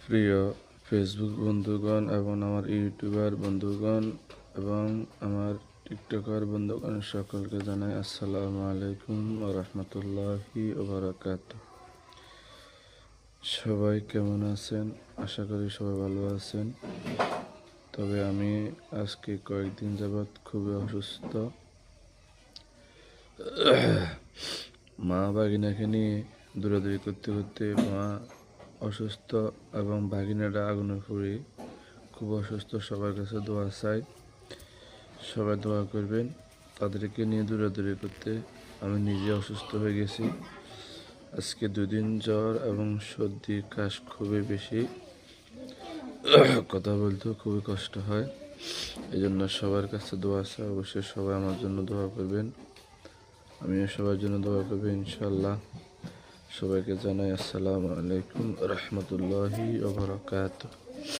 প্রিয় ফেসবুক বন্ধুগণ এবং আমার ইউটিউবার বন্ধুগণ এবং আমার টিকটকার বন্ধুগণ সকলকে জানাই আসসালামু আলাইকুম ওয়া রাহমাতুল্লাহি ওয়া বারাকাতুহু। সবাই কেমন আছেন? আশা করি সবাই ভালো আছেন। তবে আমি আজকে কয়েকদিন যাবৎ খুবই অসুস্থ। মা ভাগিনাকে নিয়ে দৌড়াদৌড়ি করতে করতে মা অসুস্থ এবং ভাগিনারা আগুনে পুড়ে খুব অসুস্থ। সবার কাছে দোয়া চাই, সবাই দোয়া করবেন। তাদেরকে নিয়ে দৌড়াদৌড়ি করতে আমি নিজে অসুস্থ হয়ে গেছি। আজকে 2 দিন জ্বর এবং সর্দি কাশ খুবই বেশি, কথা বলতেও খুবই কষ্ট হয়। এই জন্য সবার কাছে দোয়া চাই, অবশ্যই সবাই আমার জন্য দোয়া করবেন, আমিও সবার জন্য দোয়া করবো ইনশাল্লাহ। সবাইকে জানাই আসসালামু আলাইকুম রহমতুল্লাহি ওয়া বারাকাতুহু।